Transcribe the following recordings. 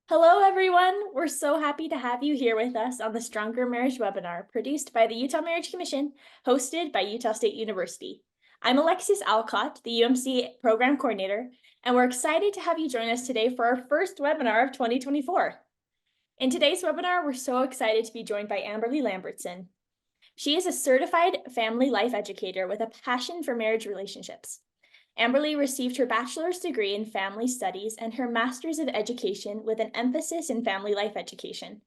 Hello, everyone. We're so happy to have you here with us on the Stronger Marriage webinar produced by the Utah Marriage Commission, hosted by Utah State University. I'm Alexis Alcott, the UMC Program Coordinator, and we're excited to have you join us today for our first webinar of 2024. In today's webinar, we're so excited to be joined by Amberly Lambertsen. She is a certified family life educator with a passion for marriage relationships. Amberly received her bachelor's degree in family studies and her master's of education with an emphasis in family life education.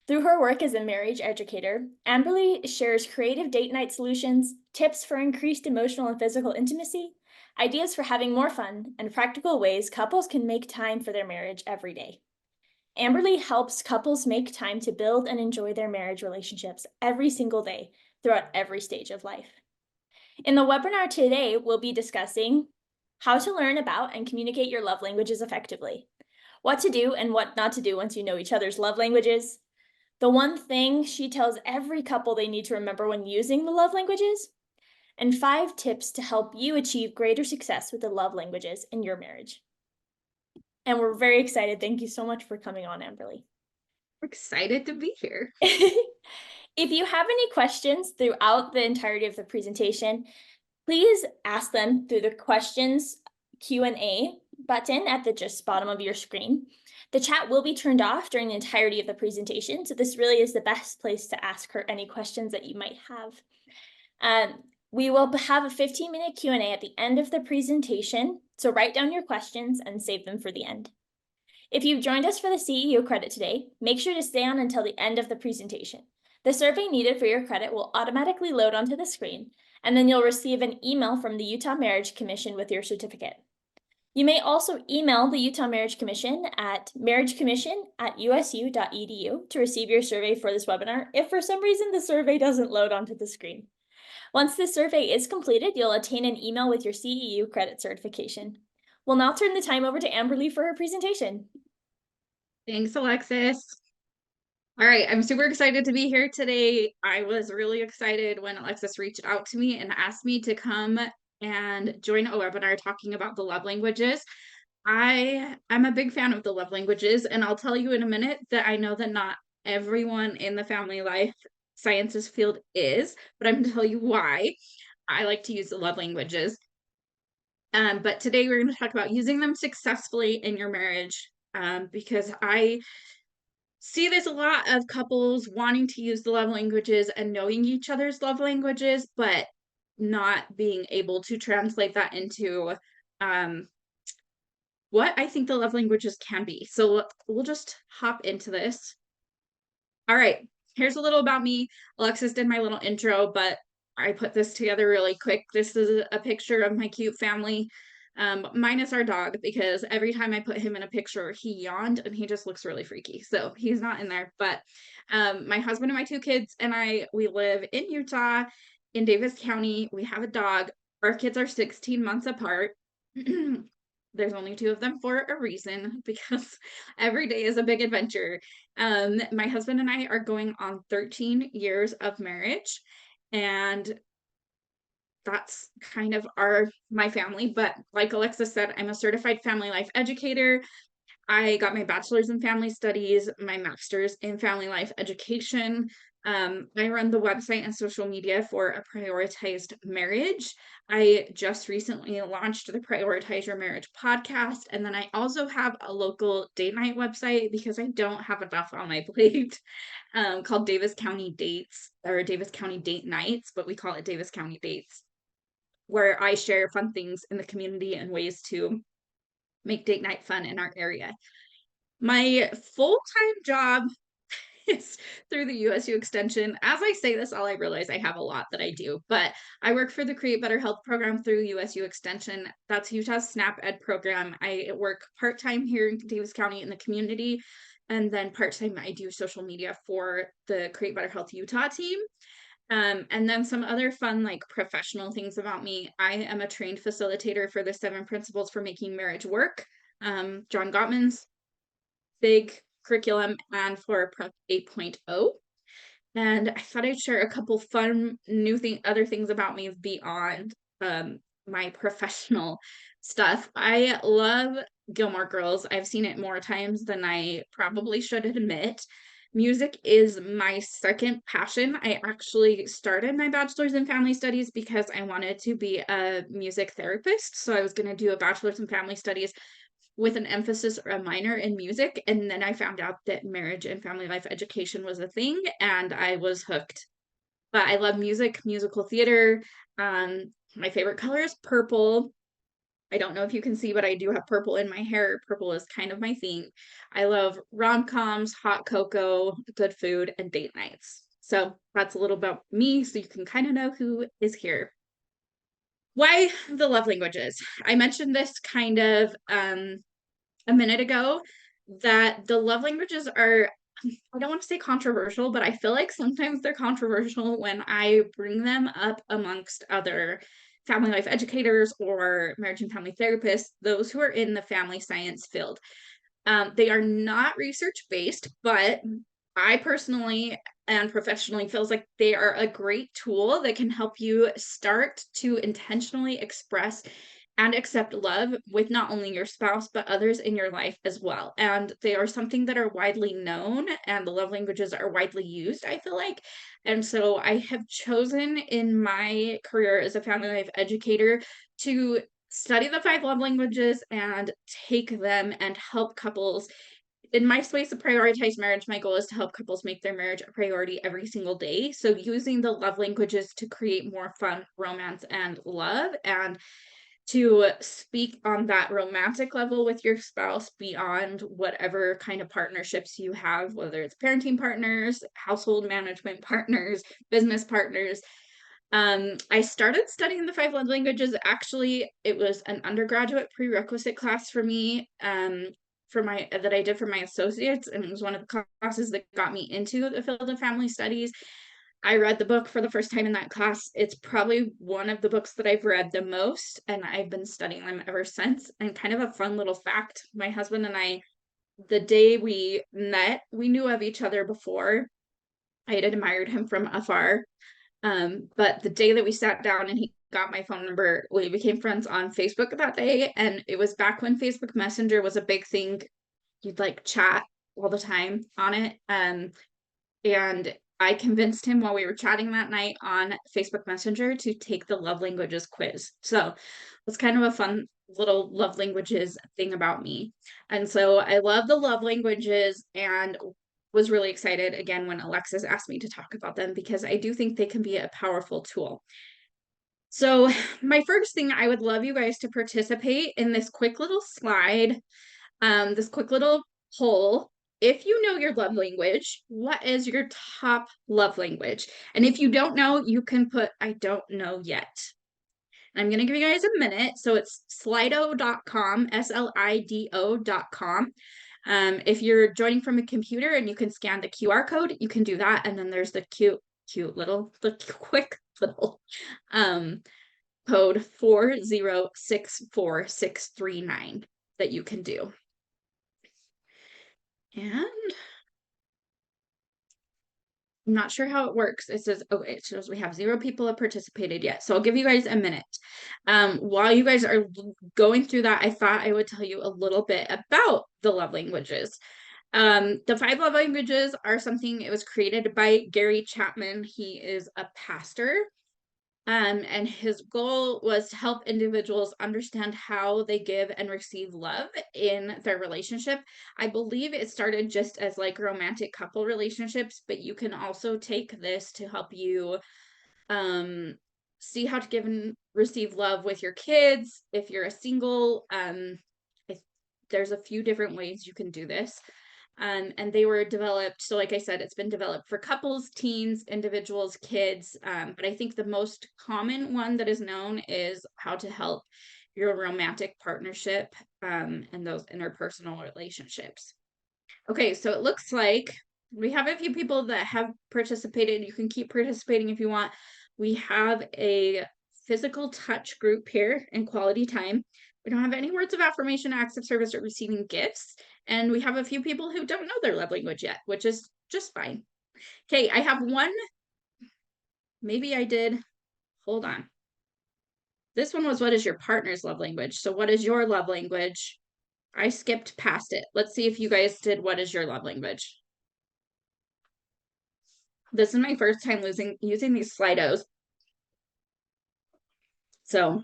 Through her work as a marriage educator, Amberly shares creative date night solutions, tips for increased emotional and physical intimacy, ideas for having more fun, and practical ways couples can make time for their marriage every day. Amberly helps couples make time to build and enjoy their marriage relationships every single day throughout every stage of life. In the webinar today, we'll be discussing how to learn about and communicate your love languages effectively, what to do and what not to do once you know each other's love languages, the one thing she tells every couple they need to remember when using the love languages, and 5 tips to help you achieve greater success with the love languages in your marriage. And we're very excited. Thank you so much for coming on, Amberly. We're excited to be here. If you have any questions throughout the entirety of the presentation, please ask them through the questions Q&A button at the just bottom of your screen. The chat will be turned off during the entirety of the presentation, so this really is the best place to ask her any questions that you might have. We will have a 15-minute Q&A at the end of the presentation, so write down your questions and save them for the end. If you've joined us for the CEU credit today, make sure to stay on until the end of the presentation. The survey needed for your credit will automatically load onto the screen, and then you'll receive an email from the Utah Marriage Commission with your certificate. You may also email the Utah Marriage Commission at marriagecommission@usu.edu to receive your survey for this webinar if for some reason the survey doesn't load onto the screen. Once the survey is completed, you'll attain an email with your CEU credit certification. We'll now turn the time over to Amberly for her presentation. Thanks, Alexis. All right, I'm super excited to be here today. I was really excited when Alexis reached out to me and asked me to come and join a webinar talking about the love languages. I'm a big fan of the love languages, and I'll tell you in a minute that I know that not everyone in the family life sciences field is, but I'm going to tell you why I like to use the love languages. But today we're going to talk about using them successfully in your marriage, because I see this a lot of couples wanting to use the love languages and knowing each other's love languages, but not being able to translate that into what I think the love languages can be. So we'll just hop into this. All right, here's a little about me. Alexis did my little intro, but I put this together really quick. This is a picture of my cute family, minus our dog, because every time I put him in a picture, he yawned and he just looks really freaky. So he's not in there. But my husband and my 2 kids and we live in Utah, in Davis County. We have a dog. Our kids are 16 months apart. There's only 2 of them for a reason, because every day is a big adventure. My husband and I are going on 13 years of marriage, and that's kind of my family. But like Alexis said, I'm a certified family life educator. I got my bachelor's in family studies, my master's in family life education. I run the website and social media for A Prioritized Marriage. I just recently launched the Prioritize Your Marriage podcast. And then I also have a local date night website because I don't have enough on my plate, called Davis County Dates, or Davis County Date Nights, but we call it Davis County Dates, where I share fun things in the community and ways to make date night fun in our area. My full-time job is through the USU Extension. As I say this, all I realize I have a lot that I do, but I work for the Create Better Health program through USU Extension. That's Utah's SNAP Ed program. I work part-time here in Davis County in the community, and then part-time I do social media for the Create Better Health Utah team. And then some other fun, like, professional things about me. I am a trained facilitator for the 7 Principles for Making Marriage Work, John Gottman's big curriculum, and for Prep 8.0. And I thought I'd share a couple fun other things about me beyond my professional stuff. I love Gilmore Girls. I've seen it more times than I probably should admit. Music is my second passion. I actually started my bachelor's in family studies because I wanted to be a music therapist. So I was going to do a bachelor's in family studies with an emphasis or a minor in music. And then I found out that marriage and family life education was a thing, and I was hooked. But I love music, musical theater. My favorite color is purple. I don't know if you can see, but I do have purple in my hair. Purple is kind of my theme. I love rom-coms, hot cocoa, good food, and date nights. So that's a little about me, so you can kind of know who is here. Why the love languages? I mentioned this kind of a minute ago, that the love languages are, I don't want to say controversial, but I feel like sometimes they're controversial when I bring them up amongst other family life educators or marriage and family therapists, those who are in the family science field. They are not research based, but I personally and professionally feels like they are a great tool that can help you start to intentionally express and accept love with not only your spouse but others in your life as well. And they are something that are widely known, and the love languages are widely used, I feel like. And so I have chosen in my career as a family life educator to study the five love languages and take them and help couples. In my space of prioritized marriage, my goal is to help couples make their marriage a priority every single day. So using the love languages to create more fun romance and love, and to speak on that romantic level with your spouse beyond whatever kind of partnerships you have, whether it's parenting partners, household management partners, business partners. I started studying the five love languages. Actually, it was an undergraduate prerequisite class for me, for my that I did for my associates, and it was one of the classes that got me into the field of family studies. I read the book for the first time in that class. It's probably one of the books that I've read the most, and I've been studying them ever since. And kind of a fun little fact, my husband and I, the day we met, we knew of each other before. I had admired him from afar. But the day that we sat down and he got my phone number, we became friends on Facebook that day. And it was back when Facebook Messenger was a big thing. You'd like chat all the time on it. And I convinced him while we were chatting that night on Facebook Messenger to take the love languages quiz. So it's kind of a fun little love languages thing about me. And so I love the love languages, and was really excited again when Alexis asked me to talk about them, because I do think they can be a powerful tool. So my first thing, I would love you guys to participate in this quick little slide, this quick little poll. If you know your love language, what is your top love language? And if you don't know, you can put, I don't know yet. I'm going to give you guys a minute. So it's slido.com, SLIDO.com. If you're joining from a computer and you can scan the QR code, you can do that. And then there's the the quick little code 4064639 that you can do. And I'm not sure how it works. It says, oh, it shows we have 0 people have participated yet. So I'll give you guys a minute. While you guys are going through that, I thought I would tell you a little bit about the love languages. The 5 love languages are something, it was created by Gary Chapman. He is a pastor. And his goal was to help individuals understand how they give and receive love in their relationship. I believe it started just as like romantic couple relationships, but you can also take this to help you see how to give and receive love with your kids. If you're a single, there's a few different ways you can do this. And they were developed, so like I said, it's been developed for couples, teens, individuals, kids, but I think the most common one that is known is how to help your romantic partnership and those interpersonal relationships. Okay, so it looks like we have a few people that have participated. You can keep participating if you want. We have a physical touch group here in quality time. We don't have any words of affirmation, acts of service, or receiving gifts. And we have a few people who don't know their love language yet, which is just fine. Okay, I have one. Maybe I did. Hold on. This one was, what is your partner's love language? So what is your love language? I skipped past it. Let's see if you guys did what is your love language. This is my first time using these Slidos. So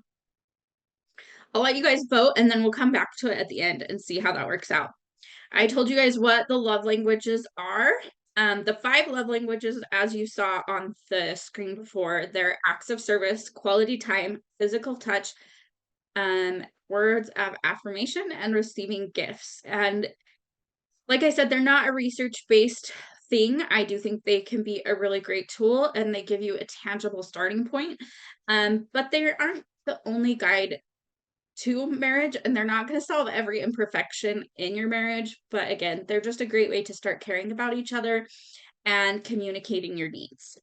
I'll let you guys vote and then we'll come back to it at the end and see how that works out. I told you guys what the love languages are. The 5 love languages, as you saw on the screen before, they're acts of service, quality time, physical touch, words of affirmation, and receiving gifts. And like I said, they're not a research-based thing. I do think they can be a really great tool and they give you a tangible starting point. But they aren't the only guide to marriage, and they're not going to solve every imperfection in your marriage. But again, they're just a great way to start caring about each other and communicating your needs.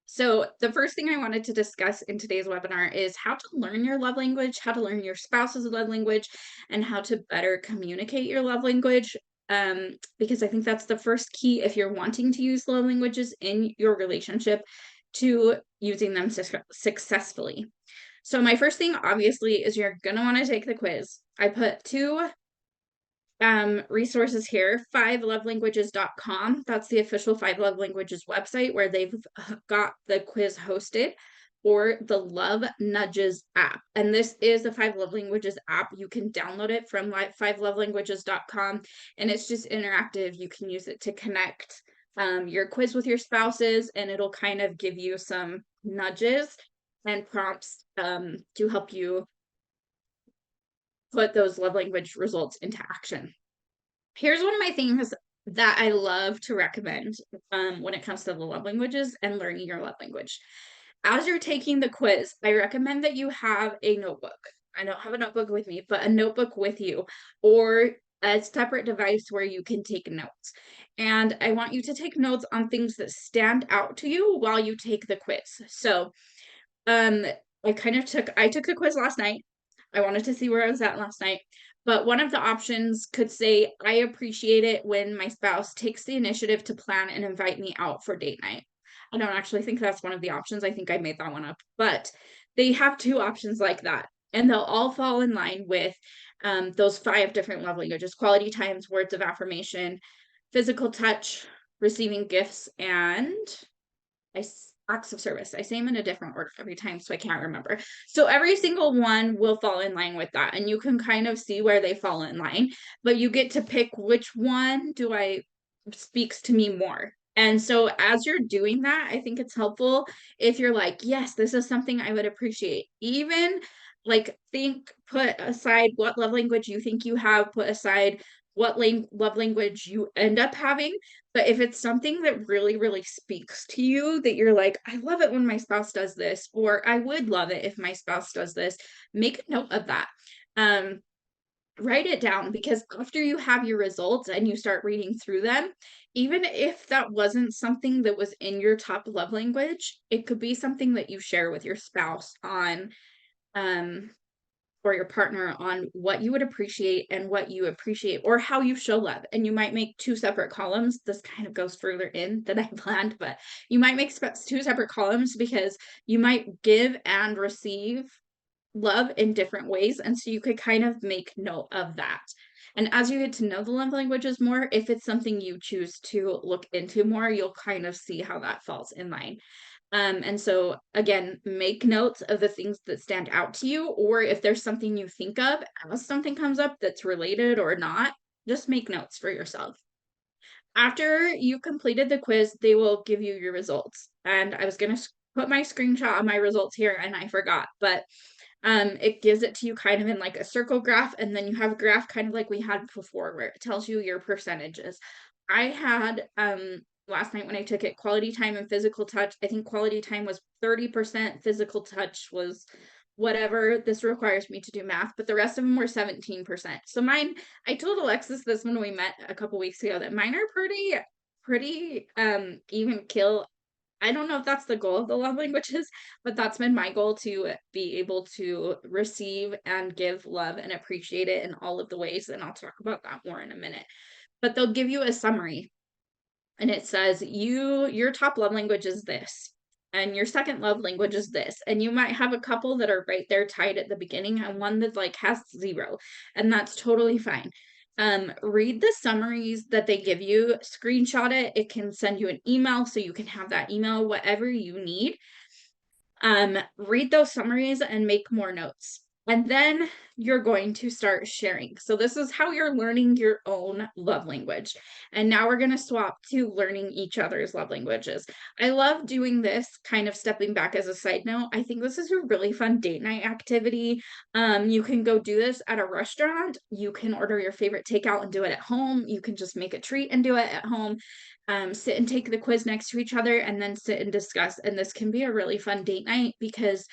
So the first thing I wanted to discuss in today's webinar is how to learn your love language, how to learn your spouse's love language, and how to better communicate your love language. Because I think that's the first key if you're wanting to use love languages in your relationship to using them successfully. So my first thing, obviously, is you're going to want to take the quiz. I put 2 resources here, 5lovelanguages.com. That's the official 5 Love Languages website where they've got the quiz hosted, or the Love Nudges app. And this is the 5 Love Languages app. You can download it from 5lovelanguages.com, and it's just interactive. You can use it to connect your quiz with your spouses, and it'll kind of give you some nudges and prompts to help you put those love language results into action. Here's one of my things that I love to recommend when it comes to the love languages and learning your love language. As you're taking the quiz, I recommend that you have a notebook. I don't have a notebook with me, but a notebook with you, or a separate device where you can take notes. And I want you to take notes on things that stand out to you while you take the quiz. So I took the quiz last night. I wanted to see where I was at last night. But one of the options could say, I appreciate it when my spouse takes the initiative to plan and invite me out for date night. I don't actually think that's one of the options. I think I made that one up. But they have 2 options like that. And they'll all fall in line with those 5 different love languages: quality times, words of affirmation, physical touch, receiving gifts, and acts of service. I say them in a different order every time, so I can't remember. So every single one will fall in line with that, and you can kind of see where they fall in line, but you get to pick which one speaks to me more. And so as you're doing that, I think it's helpful if you're like, yes, this is something I would appreciate. Even like put aside what love language you think you have, put aside what love language you end up having. But if it's something that really, really speaks to you, that you're like, I love it when my spouse does this, or I would love it if my spouse does this, make a note of that. Write it down, because after you have your results and you start reading through them, even if that wasn't something that was in your top love language, it could be something that you share with your spouse on or your partner on what you would appreciate and what you appreciate, or how you show love. And you might make 2 separate columns. This kind of goes further in than I planned, but you might make 2 separate columns because you might give and receive love in different ways. And so you could kind of make note of that. And as you get to know the love languages more, if it's something you choose to look into more, you'll kind of see how that falls in line. And so again, make notes of the things that stand out to you, or if there's something you think of as something comes up that's related or not, just make notes for yourself. After you completed the quiz, they will give you your results. And I was going to put my screenshot of my results here and I forgot, but it gives it to you kind of in like a circle graph, and then you have a graph kind of like we had before where it tells you your percentages. I had last night when I took it, quality time and physical touch. I think quality time was 30%, physical touch was whatever. This requires me to do math, but the rest of them were 17%. So mine, I told Alexis this when we met a couple weeks ago, that mine are pretty even kill. I don't know if that's the goal of the love languages, but that's been my goal, to be able to receive and give love and appreciate it in all of the ways. And I'll talk about that more in a minute. But they'll give you a summary and it says your top love language is this. and your second love language is this. And you might have a couple that are right there tied at the beginning and one that like has 0, and that's totally fine. Read the summaries that they give you, screenshot it. It can send you an email so you can have that email, whatever you need. Read those summaries and make more notes. And then you're going to start sharing. So this is how you're learning your own love language. And now we're going to swap to learning each other's love languages. I love doing this, kind of stepping back as a side note. I think this is a really fun date night activity. You can go do this at a restaurant. You can order your favorite takeout and do it at home. You can just make a treat and do it at home. Sit and take the quiz next to each other and then sit and discuss. And this can be a really fun date night because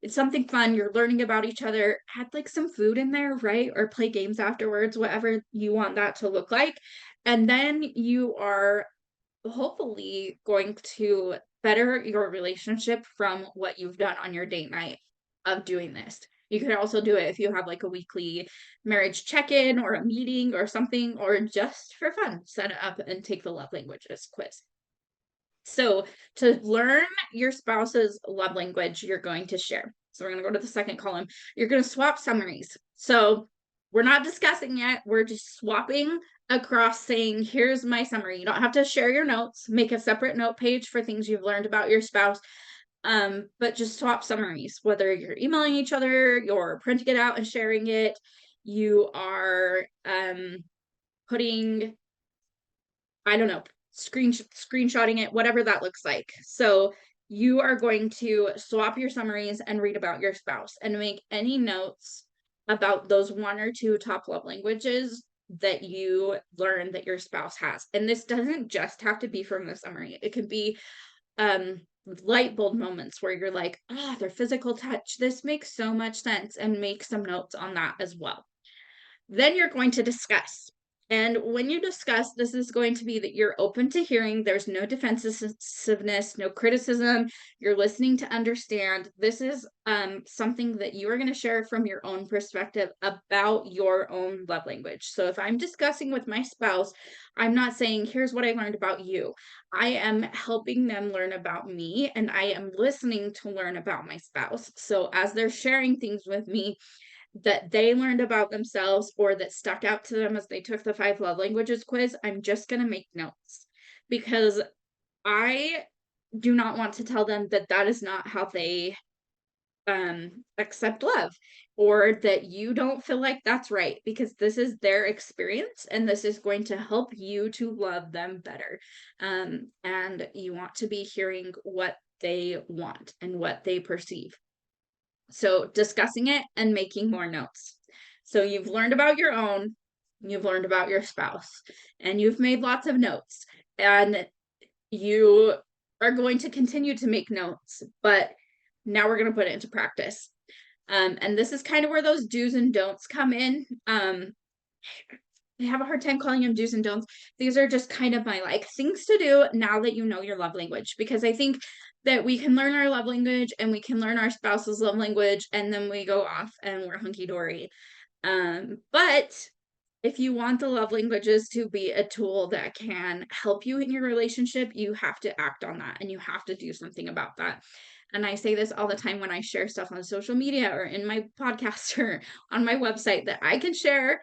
it's something fun. You're learning about each other. Add like some food in there, right? Or play games afterwards, whatever you want that to look like. And then you are hopefully going to better your relationship from what you've done on your date night of doing this. You could also do it if you have like a weekly marriage check-in or a meeting or something, or just for fun, set it up and take the love languages quiz. So to learn your spouse's love language, you're going to share. So we're going to go to the second column. You're going to swap summaries. So we're not discussing yet. We're just swapping across saying, here's my summary. You don't have to share your notes. Make a separate note page for things you've learned about your spouse. But just swap summaries, whether you're emailing each other, you're printing it out and sharing it, you are putting, I don't know, screenshotting it, whatever that looks like. So you are going to swap your summaries and read about your spouse and make any notes about those 1 or 2 top love languages that you learn that your spouse has. And this doesn't just have to be from the summary. It could be light bulb moments where you're like, their physical touch. This makes so much sense, and make some notes on that as well. Then you're going to discuss. And when you discuss, this is going to be that you're open to hearing. There's no defensiveness, no criticism. You're listening to understand. This is something that you are going to share from your own perspective about your own love language. So if I'm discussing with my spouse, I'm not saying, here's what I learned about you. I am helping them learn about me, and I am listening to learn about my spouse. So as they're sharing things with me that they learned about themselves or that stuck out to them as they took the 5 love languages quiz, I'm just going to make notes, because I do not want to tell them that that is not how they accept love, or that you don't feel like that's right, because this is their experience and this is going to help you to love them better. And you want to be hearing what they want and what they perceive. So discussing it and making more notes. So you've learned about your own, you've learned about your spouse, and you've made lots of notes, and you are going to continue to make notes, but now we're going to put it into practice. And this is kind of where those do's and don'ts come in. I have a hard time calling them do's and don'ts. These are just kind of my like things to do now that you know your love language, because I think that we can learn our love language and we can learn our spouse's love language, and then we go off and we're hunky-dory. But if you want the love languages to be a tool that can help you in your relationship, you have to act on that and you have to do something about that. And I say this all the time when I share stuff on social media or in my podcast or on my website, that I can share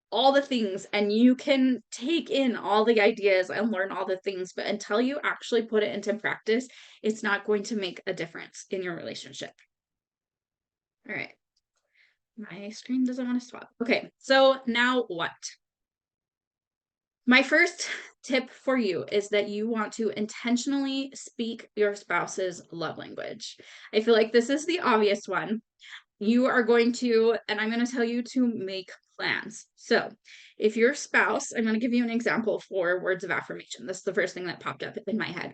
all the things and you can take in all the ideas and learn all the things, but until you actually put it into practice, it's not going to make a difference in your relationship. All right. My screen doesn't want to swap. Okay, so now what? My first tip for you is that you want to intentionally speak your spouse's love language. I feel like this is the obvious one. You are going to, and I'm going to tell you to make plans. So if your spouse, I'm going to give you an example for words of affirmation. This is the first thing that popped up in my head.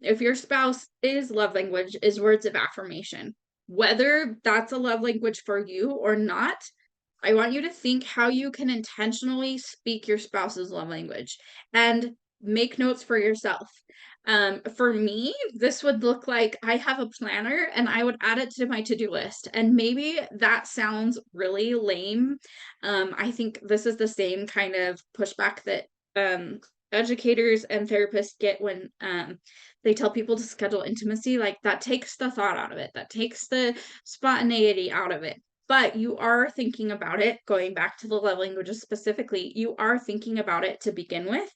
If your spouse's love language is words of affirmation, whether that's a love language for you or not, I want you to think how you can intentionally speak your spouse's love language and make notes for yourself. For me, this would look like I have a planner and I would add it to my to-do list. And maybe that sounds really lame. I think this is the same kind of pushback that educators and therapists get when they tell people to schedule intimacy, like that takes the thought out of it, that takes the spontaneity out of it. But you are thinking about it, going back to the love languages specifically, you are thinking about it to begin with.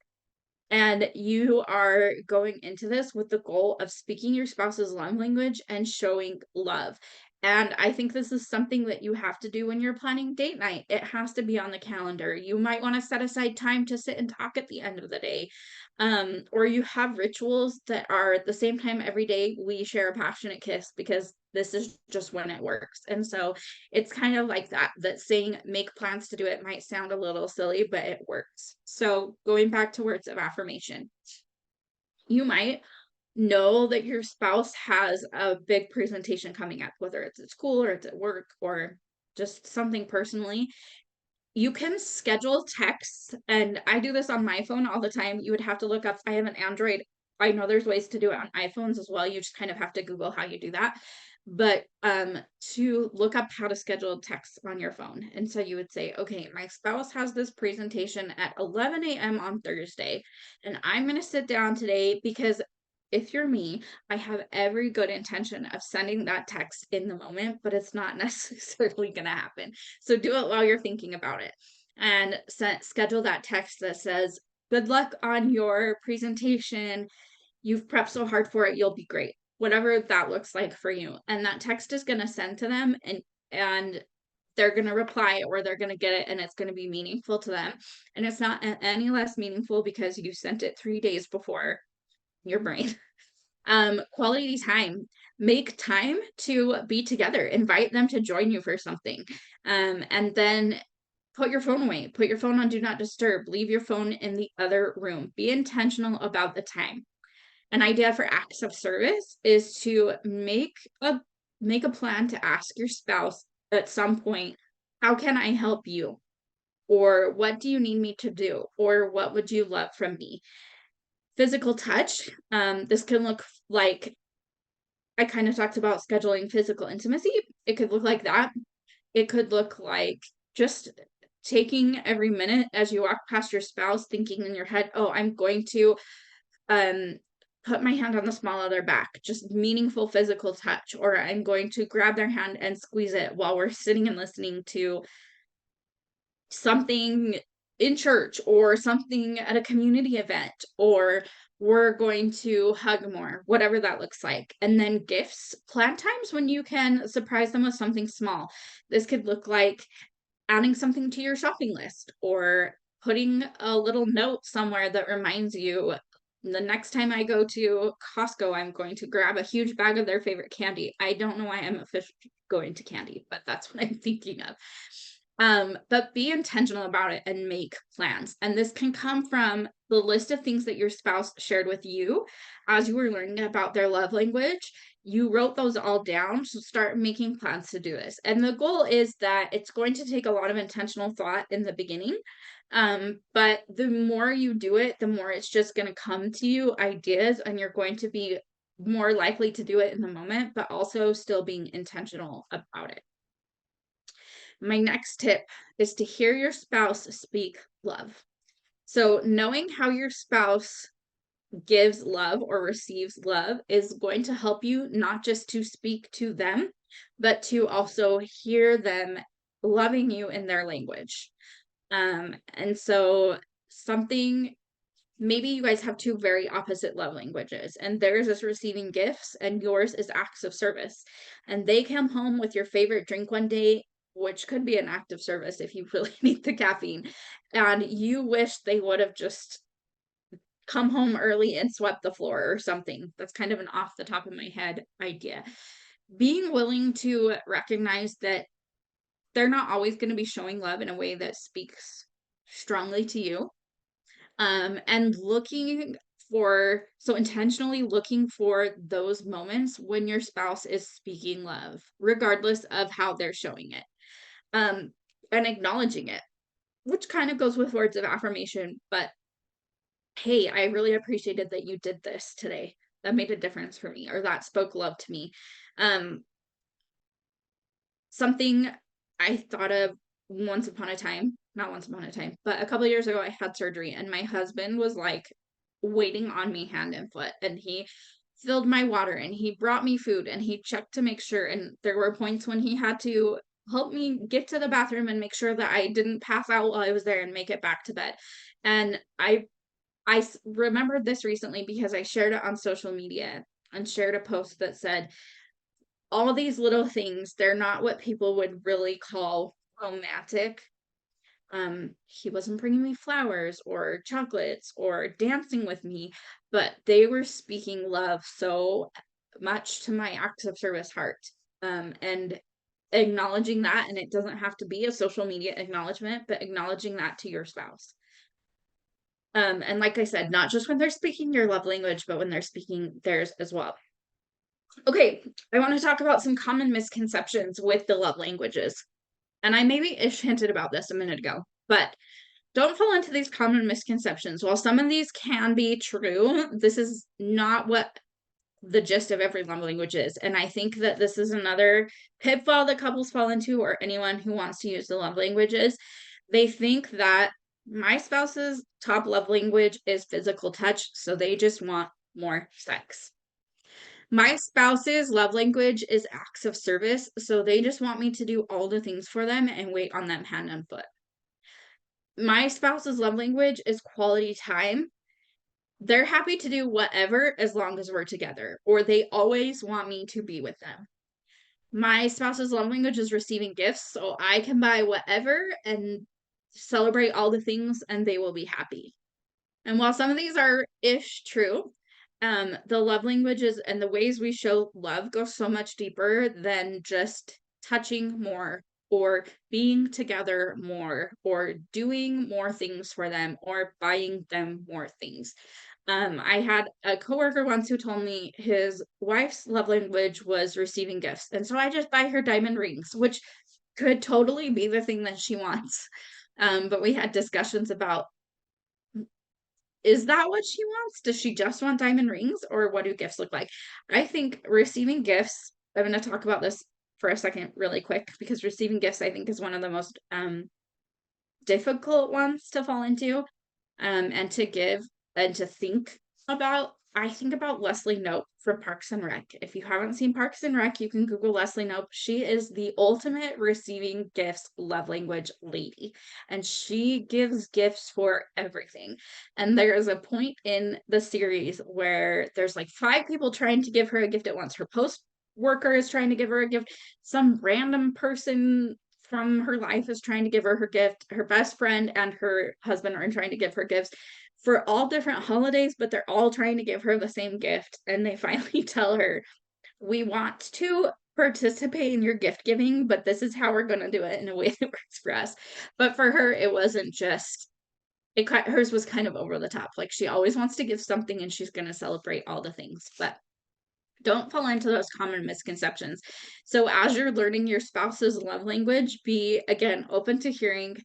And you are going into this with the goal of speaking your spouse's love language and showing love. And I think this is something that you have to do when you're planning date night. It has to be on the calendar. You might want to set aside time to sit and talk at the end of the day. Or you have rituals that are at the same time every day. We share a passionate kiss because this is just when it works. And so it's kind of like that saying make plans to do it might sound a little silly, but it works. So going back to words of affirmation, you might know that your spouse has a big presentation coming up, whether it's at school or it's at work or just something personally. You can schedule texts, and I do this on my phone all the time. You would have to look up, I have an Android. I know there's ways to do it on iPhones as well. You just kind of have to Google how you do that. But to look up how to schedule texts on your phone. And so you would say, okay, my spouse has this presentation at 11 a.m. on Thursday, and I'm going to sit down today because if you're me, I have every good intention of sending that text in the moment, but it's not necessarily going to happen. So do it while you're thinking about it and schedule that text that says, good luck on your presentation. You've prepped so hard for it. You'll be great. Whatever that looks like for you. And that text is going to send to them and they're going to reply or they're going to get it and it's going to be meaningful to them. And it's not any less meaningful because you sent it 3 days before your brain. Quality time. Make time to be together. Invite them to join you for something. And then put your phone away. Put your phone on do not disturb. Leave your phone in the other room. Be intentional about the time. An idea for acts of service is to make a plan to ask your spouse at some point, how can I help you? Or what do you need me to do? Or what would you love from me? Physical touch. This can look like I kind of talked about scheduling physical intimacy. It could look like that. It could look like just taking every minute as you walk past your spouse, thinking in your head, oh, I'm going to um put my hand on the small of their back, just meaningful physical touch, or I'm going to grab their hand and squeeze it while we're sitting and listening to something in church or something at a community event, or we're going to hug more, whatever that looks like. And then gifts, plan times when you can surprise them with something small. This could look like adding something to your shopping list or putting a little note somewhere that reminds you the next time I go to Costco, I'm going to grab a huge bag of their favorite candy. I don't know why I'm officially going to candy, but that's what I'm thinking of. But be intentional about it and make plans. And this can come from the list of things that your spouse shared with you as you were learning about their love language. You wrote those all down, so start making plans to do this. And the goal is that it's going to take a lot of intentional thought in the beginning. But the more you do it, the more it's just going to come to you ideas, and you're going to be more likely to do it in the moment, but also still being intentional about it. My next tip is to hear your spouse speak love. So, knowing how your spouse gives love or receives love is going to help you not just to speak to them, but to also hear them loving you in their language. And so, something maybe you guys have two very opposite love languages, and theirs is receiving gifts, and yours is acts of service. And they come home with your favorite drink one day, which could be an act of service if you really need the caffeine, and you wish they would have just come home early and swept the floor or something. That's kind of an off the top of my head idea. Being willing to recognize that they're not always going to be showing love in a way that speaks strongly to you. And intentionally looking for those moments when your spouse is speaking love, regardless of how they're showing it. And acknowledging it, which kind of goes with words of affirmation, but hey, I really appreciated that you did this today. That made a difference for me, or that spoke love to me. Something I thought of once upon a time, not once upon a time, but a couple of years ago, I had surgery, and my husband was like waiting on me hand and foot, and he filled my water and he brought me food and he checked to make sure. And there were points when he had to help me get to the bathroom and make sure that I didn't pass out while I was there and make it back to bed. And I remembered this recently because I shared it on social media and shared a post that said, all these little things, they're not what people would really call romantic. He wasn't bringing me flowers or chocolates or dancing with me, but they were speaking love so much to my acts of service heart. And acknowledging that, and it doesn't have to be a social media acknowledgement, but acknowledging that to your spouse. And like I said, not just when they're speaking your love language, but when they're speaking theirs as well. Okay, I want to talk about some common misconceptions with the love languages. And I maybe hinted about this a minute ago, but don't fall into these common misconceptions. While some of these can be true, this is not what the gist of every love language is. And I think that this is another pitfall that couples fall into, or anyone who wants to use the love languages. They think that my spouse's top love language is physical touch, so they just want more sex. My spouse's love language is acts of service, so they just want me to do all the things for them and wait on them hand and foot. My spouse's love language is quality time. They're happy to do whatever as long as we're together, or they always want me to be with them. My spouse's love language is receiving gifts, so I can buy whatever and celebrate all the things and they will be happy. And while some of these are ish true, the love languages and the ways we show love go so much deeper than just touching more or being together more or doing more things for them or buying them more things. I had a coworker once who told me his wife's love language was receiving gifts. And so I just buy her diamond rings, which could totally be the thing that she wants. But we had discussions about, is that what she wants? Does she just want diamond rings, or what do gifts look like? I think receiving gifts, I'm going to talk about this for a second really quick, because receiving gifts I think is one of the most difficult ones to fall into, and to give and to think about. I think about Leslie Knope from Parks and Rec. If you haven't seen Parks and Rec, you can Google Leslie Knope. She is the ultimate receiving gifts love language lady, and she gives gifts for everything. And there's a point in the series where there's like 5 people trying to give her a gift at once. Her post worker is trying to give her a gift. Some random person from her life is trying to give her gift. Her best friend and her husband are trying to give her gifts for all different holidays, but they're all trying to give her the same gift. And they finally tell her, we want to participate in your gift giving, but this is how we're going to do it in a way that works for us. But for her, it wasn't just, hers was kind of over the top. Like, she always wants to give something and she's going to celebrate all the things. But don't fall into those common misconceptions. So as you're learning your spouse's love language, be, again, open to hearing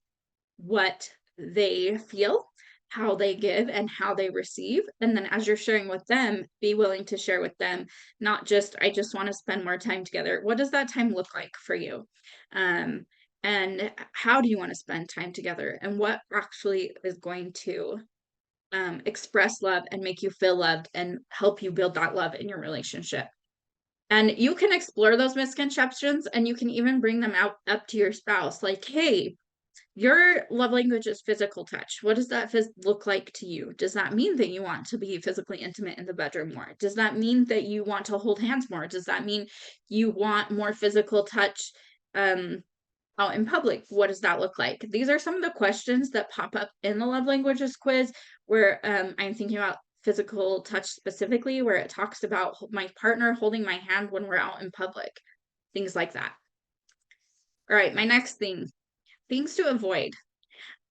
what they feel, how they give, and how they receive. And then as you're sharing with them, be willing to share with them, not just, I just want to spend more time together. What does that time look like for you? And how do you want to spend time together? And what actually is going to express love and make you feel loved and help you build that love in your relationship. And you can explore those misconceptions, and you can even bring them out up to your spouse. Like, hey, your love language is physical touch. What does that look like to you? Does that mean that you want to be physically intimate in the bedroom more? Does that mean that you want to hold hands more? Does that mean you want more physical touch out in public? What does that look like? These are some of the questions that pop up in the love languages quiz, where I'm thinking about physical touch specifically, where it talks about my partner holding my hand when we're out in public, things like that. All right, my next thing, things to avoid.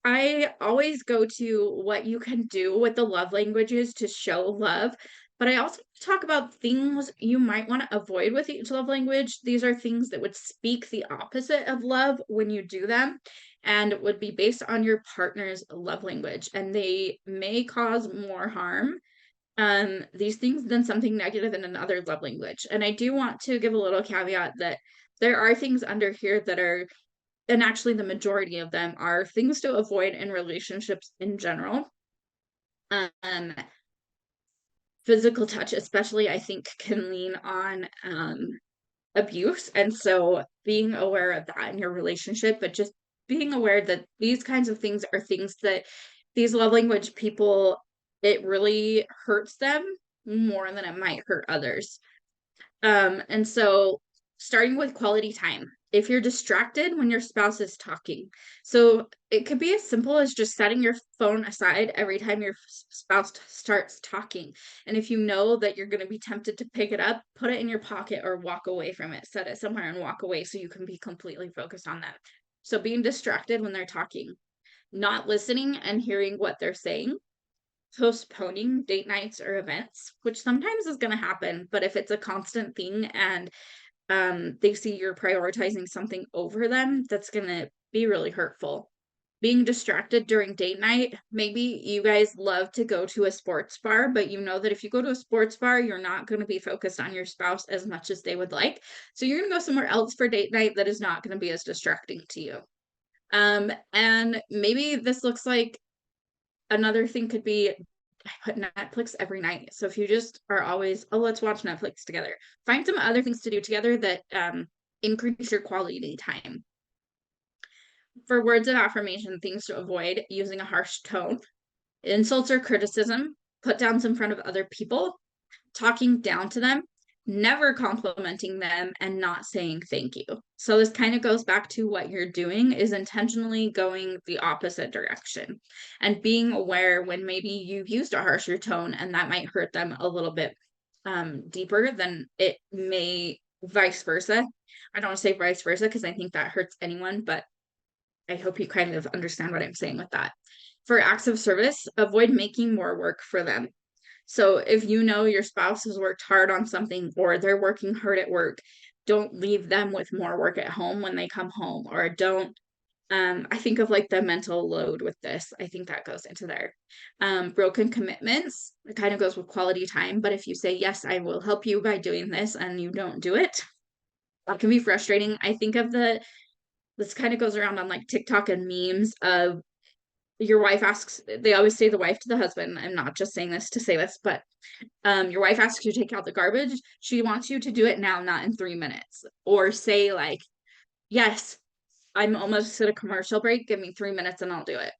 I always go to what you can do with the love languages to show love, but I also talk about things you might want to avoid with each love language. These are things that would speak the opposite of love when you do them, and would be based on your partner's love language, and they may cause more harm, these things, than something negative in another love language. And I do want to give a little caveat that there are things under here that are and actually the majority of them are things to avoid in relationships in general. Um, Physical touch, especially, I think, can lean on abuse. And so being aware of that in your relationship, but just being aware that these kinds of things are things that these love language people, it really hurts them more than it might hurt others. And so starting with quality time. If you're distracted when your spouse is talking, so it could be as simple as just setting your phone aside every time your spouse starts talking. And if you know that you're going to be tempted to pick it up, put it in your pocket or walk away from it, set it somewhere and walk away so you can be completely focused on them. So being distracted when they're talking, not listening and hearing what they're saying, postponing date nights or events, which sometimes is going to happen, but if it's a constant thing and they see you're prioritizing something over them, that's going to be really hurtful. Being distracted during date night, maybe you guys love to go to a sports bar, but you know that if you go to a sports bar, you're not going to be focused on your spouse as much as they would like. So you're going to go somewhere else for date night that is not going to be as distracting to you. And maybe this looks like another thing could be I put Netflix every night. So if you just are always, oh, let's watch Netflix together, find some other things to do together that increase your quality time. For words of affirmation, things to avoid: using a harsh tone, insults or criticism, put downs in front of other people, talking down to them, never complimenting them, and not saying thank you. So this kind of goes back to what you're doing is intentionally going the opposite direction and being aware when maybe you've used a harsher tone and that might hurt them a little bit deeper than it may vice versa. I don't want to say vice versa because I think that hurts anyone, but I hope you kind of understand what I'm saying with that. For acts of service, avoid making more work for them. So if you know your spouse has worked hard on something or they're working hard at work, don't leave them with more work at home when they come home, or don't I think of like the mental load with this. I think that goes into there. Broken commitments, it kind of goes with quality time. But if you say, yes, I will help you by doing this, and you don't do it, that can be frustrating. I think of this kind of goes around on like TikTok and memes of your wife asks, they always say the wife to the husband. I'm not just saying this to say this, but your wife asks you to take out the garbage. She wants you to do it now, not in 3 minutes. Or say like, yes, I'm almost at a commercial break. Give me 3 minutes and I'll do it.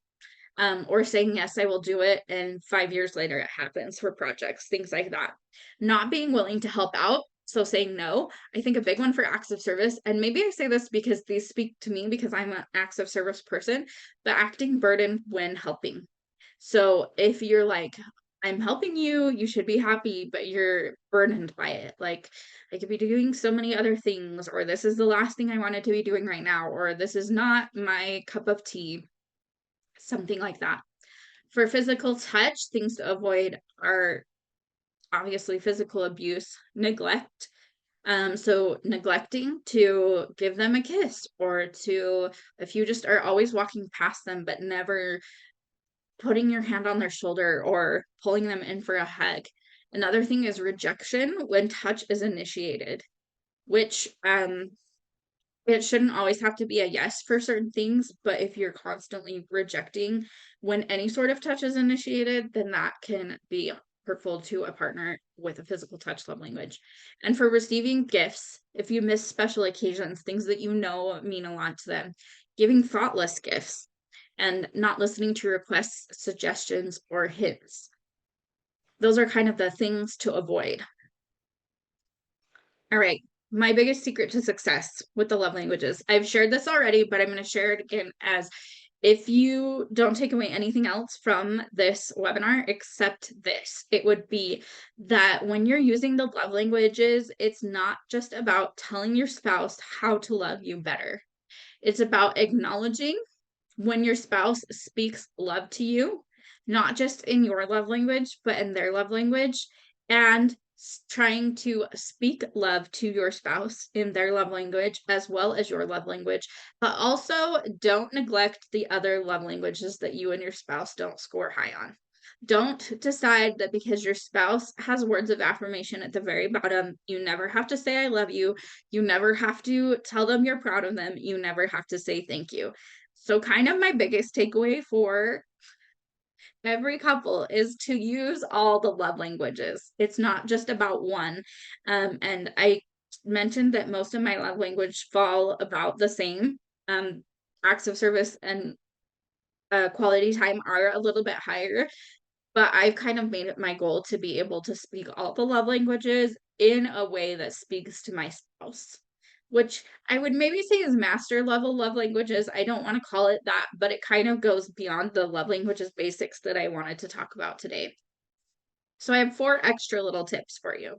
Or saying, yes, I will do it. And 5 years later, it happens for projects, things like that. Not being willing to help out. So saying no, I think a big one for acts of service, and maybe I say this because these speak to me because I'm an acts of service person, but acting burden when helping. So if you're like, I'm helping you, you should be happy, but you're burdened by it. Like, I could be doing so many other things, or this is the last thing I wanted to be doing right now, or this is not my cup of tea, something like that. For physical touch, things to avoid are obviously physical abuse, neglect. So neglecting to give them a kiss, or to, if you just are always walking past them, but never putting your hand on their shoulder or pulling them in for a hug. Another thing is rejection when touch is initiated, which it shouldn't always have to be a yes for certain things, but if you're constantly rejecting when any sort of touch is initiated, then that can be hurtful to a partner with a physical touch love language. And for receiving gifts, if you miss special occasions, things that you know mean a lot to them, giving thoughtless gifts and not listening to requests, suggestions, or hints. Those are kind of the things to avoid. All right. My biggest secret to success with the love languages. I've shared this already, but I'm going to share it again as if you don't take away anything else from this webinar except this, it would be that when you're using the love languages, it's not just about telling your spouse how to love you better. It's about acknowledging when your spouse speaks love to you, not just in your love language, but in their love language, and trying to speak love to your spouse in their love language as well as your love language. But also don't neglect the other love languages that you and your spouse don't score high on. Don't decide that because your spouse has words of affirmation at the very bottom, you never have to say, I love you. You never have to tell them you're proud of them. You never have to say thank you. So, kind of my biggest takeaway for every couple is to use all the love languages. It's not just about one. And I mentioned that most of my love language fall about the same. Acts of service and quality time are a little bit higher, but I've kind of made it my goal to be able to speak all the love languages in a way that speaks to my spouse, which I would maybe say is master level love languages. I don't want to call it that, but it kind of goes beyond the love languages basics that I wanted to talk about today. So I have 4 extra little tips for you.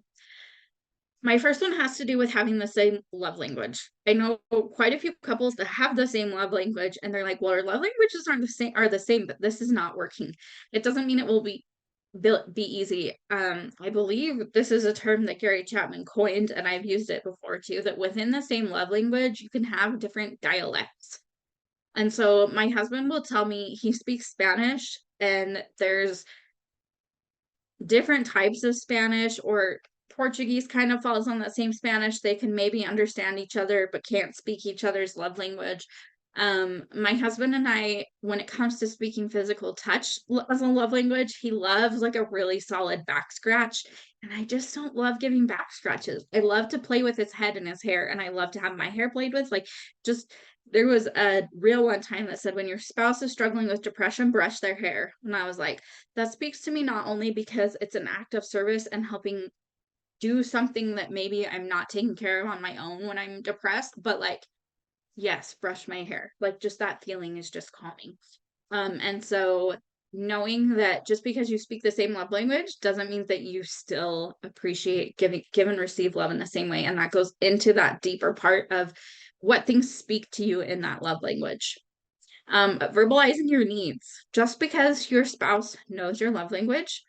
My first one has to do with having the same love language. I know quite a few couples that have the same love language and they're like, well, our love languages are the same, but this is not working. It doesn't mean it will be easy. I believe this is a term that Gary Chapman coined, and I've used it before too, that within the same love language, you can have different dialects. And so my husband will tell me he speaks Spanish, and there's different types of Spanish, or Portuguese kind of falls on that same Spanish. They can maybe understand each other but can't speak each other's love language. My husband and I, when it comes to speaking physical touch as a love language, he loves like a really solid back scratch. And I just don't love giving back scratches. I love to play with his head and his hair, and I love to have my hair played with. Like, just there was a real one time that said, when your spouse is struggling with depression, brush their hair. And I was like, that speaks to me not only because it's an act of service and helping do something that maybe I'm not taking care of on my own when I'm depressed, but like, yes, brush my hair. Like, just that feeling is just calming. And so knowing that just because you speak the same love language doesn't mean that you still appreciate give and receive love in the same way. And that goes into that deeper part of what things speak to you in that love language. Verbalizing your needs. Just because your spouse knows your love language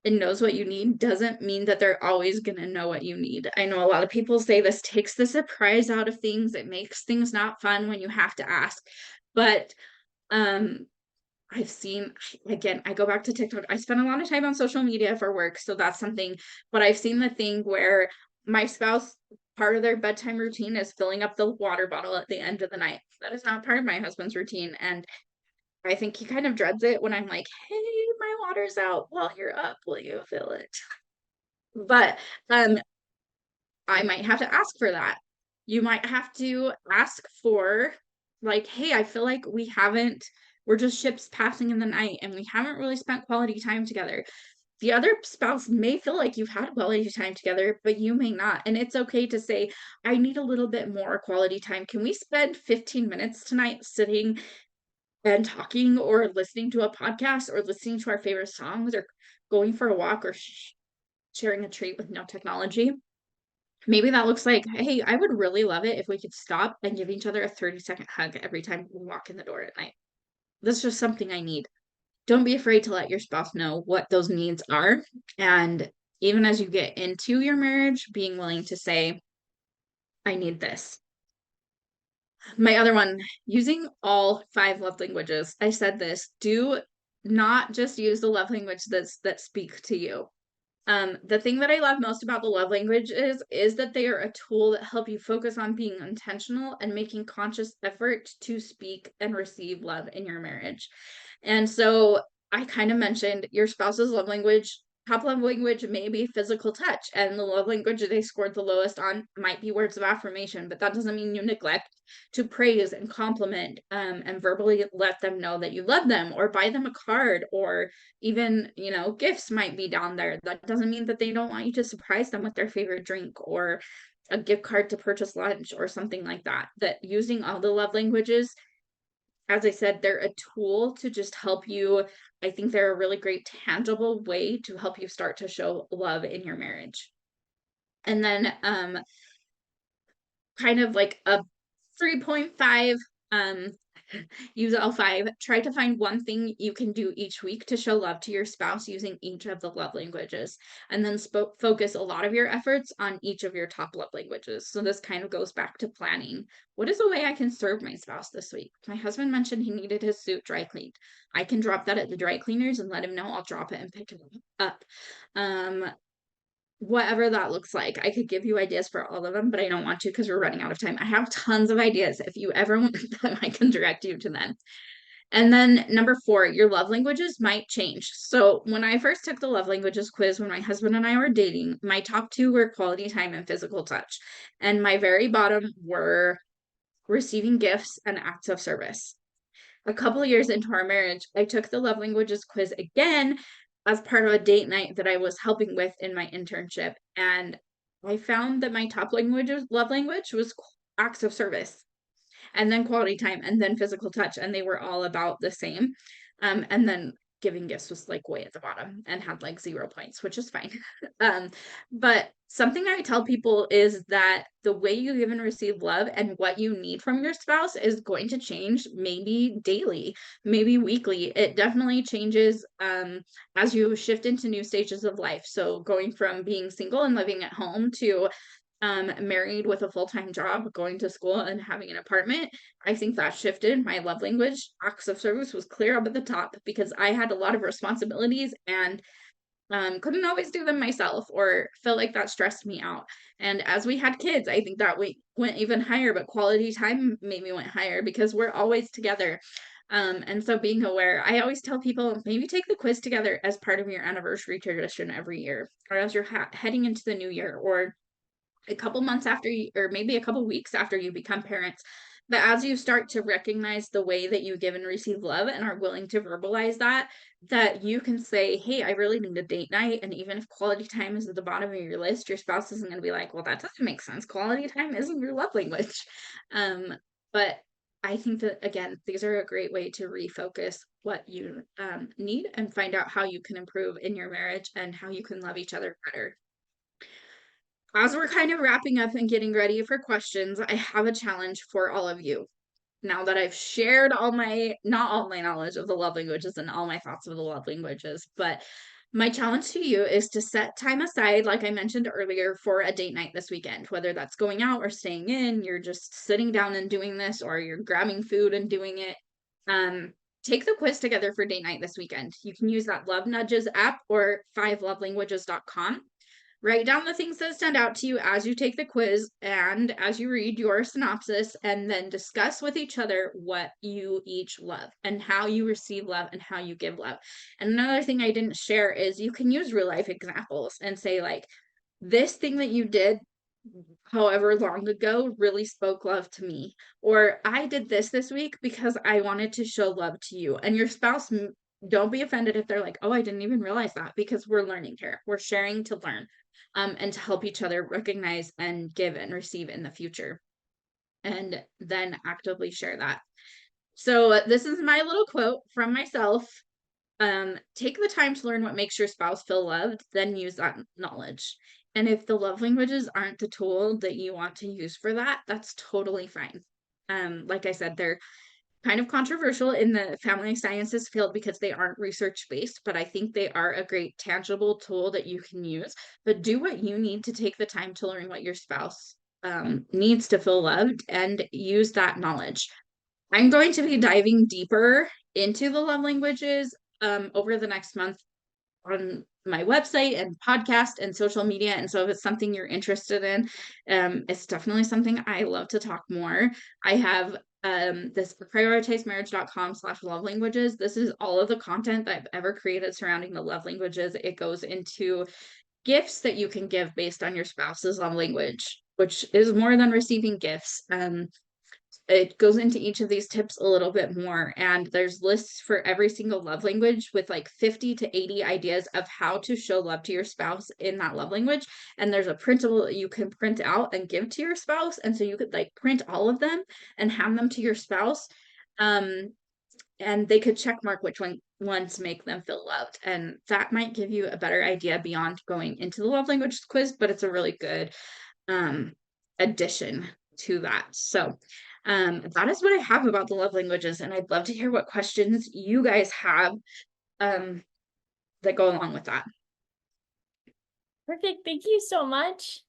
and knows what you need doesn't mean that they're always going to know what you need. I know a lot of people say this takes the surprise out of things. It makes things not fun when you have to ask. But I've seen, again, I go back to TikTok. I spend a lot of time on social media for work, so that's something, but I've seen the thing where my spouse, part of their bedtime routine is filling up the water bottle at the end of the night. That is not part of my husband's routine. And I think he kind of dreads it when I'm like, hey, my water's out while you're up. Will you fill it? But I might have to ask for that. You might have to ask for, like, hey, I feel like we're just ships passing in the night and we haven't really spent quality time together. The other spouse may feel like you've had quality time together, but you may not. And it's okay to say, I need a little bit more quality time. Can we spend 15 minutes tonight sitting and talking, or listening to a podcast, or listening to our favorite songs, or going for a walk, or sharing a treat with no technology? Maybe that looks like, hey, I would really love it if we could stop and give each other a 30-second hug every time we walk in the door at night. That's just something I need. Don't be afraid to let your spouse know what those needs are. And even as you get into your marriage, being willing to say, I need this. My other one, using all 5 love languages. I said this, do not just use the love language that speak to you. The thing that I love most about the love language is that they are a tool that help you focus on being intentional and making conscious effort to speak and receive love in your marriage. And so I kind of mentioned your spouse's love language. Top love language may be physical touch, and the love language they scored the lowest on might be words of affirmation, but that doesn't mean you neglect to praise and compliment, and verbally let them know that you love them, or buy them a card, or even, gifts might be down there. That doesn't mean that they don't want you to surprise them with their favorite drink, or a gift card to purchase lunch, or something like that. That using all the love languages, as I said, they're a tool to just help you. I think they're a really great tangible way to help you start to show love in your marriage. And then kind of like a 3.5, Use all five. Try to find one thing you can do each week to show love to your spouse using each of the love languages. And then focus a lot of your efforts on each of your top love languages. So this kind of goes back to planning. What is a way I can serve my spouse this week? My husband mentioned he needed his suit dry cleaned. I can drop that at the dry cleaners and let him know I'll drop it and pick it up. Whatever that looks like. I could give you ideas for all of them, but I don't want to because we're running out of time. I have tons of ideas. If you ever want them, I can direct you to them. And then number 4, your love languages might change. So when I first took the love languages quiz, when my husband and I were dating, my top 2 were quality time and physical touch. And my very bottom were receiving gifts and acts of service. A couple of years into our marriage, I took the love languages quiz again as part of a date night that I was helping with in my internship. And I found that my top love language was acts of service, and then quality time, and then physical touch. And they were all about the same. And then giving gifts was like way at the bottom and had like 0 points, which is fine. But something I tell people is that the way you give and receive love and what you need from your spouse is going to change, maybe daily, maybe weekly. It definitely changes as you shift into new stages of life. So going from being single and living at home to married with a full-time job, going to school and having an apartment, I think that shifted my love language. Acts of service was clear up at the top because I had a lot of responsibilities and couldn't always do them myself or felt like that stressed me out. And as we had kids, I think that went even higher, but quality time maybe went higher because we're always together. And so being aware, I always tell people maybe take the quiz together as part of your anniversary tradition every year, or as you're heading into the new year, or a couple months after you, or maybe a couple weeks after you become parents. But as you start to recognize the way that you give and receive love and are willing to verbalize that, that you can say, hey, I really need a date night. And even if quality time is at the bottom of your list, your spouse isn't going to be like, well, that doesn't make sense. Quality time isn't your love language. But I think that, again, these are a great way to refocus what you need and find out how you can improve in your marriage and how you can love each other better. As we're kind of wrapping up and getting ready for questions, I have a challenge for all of you. Now that I've shared not all my knowledge of the love languages and all my thoughts of the love languages, but my challenge to you is to set time aside, like I mentioned earlier, for a date night this weekend, whether that's going out or staying in, you're just sitting down and doing this, or you're grabbing food and doing it. Take the quiz together for date night this weekend. You can use that Love Nudges app or 5lovelanguages.com. Write down the things that stand out to you as you take the quiz and as you read your synopsis, and then discuss with each other what you each love and how you receive love and how you give love. And another thing I didn't share is you can use real life examples and say, like, this thing that you did however long ago really spoke love to me, or I did this week because I wanted to show love to you. And your spouse, don't be offended if they're like, oh, I didn't even realize that, because we're learning here. We're sharing to learn, and to help each other recognize and give and receive in the future, and then actively share that. So this is my little quote from myself. Take the time to learn what makes your spouse feel loved, then use that knowledge. And if the love languages aren't the tool that you want to use for that, that's totally fine. Like I said, they're kind of controversial in the family sciences field because they aren't research based, but I think they are a great tangible tool that you can use. But do what you need to take the time to learn what your spouse needs to feel loved, and use that knowledge. I'm going to be diving deeper into the love languages over the next month on my website and podcast and social media. And so if it's something you're interested in, it's definitely something I love to talk more. I have this prioritizemarriage.com/love languages. This is all of the content that I've ever created surrounding the love languages. It goes into gifts that you can give based on your spouse's love language, which is more than receiving gifts. It goes into each of these tips a little bit more, and there's lists for every single love language with like 50 to 80 ideas of how to show love to your spouse in that love language. And there's a printable that you can print out and give to your spouse, and so you could like print all of them and hand them to your spouse, and they could check mark which ones make them feel loved, and that might give you a better idea beyond going into the love language quiz, but it's a really good addition to that. So That is what I have about the love languages, and I'd love to hear what questions you guys have um, that go along with that. Perfect. Thank you so much.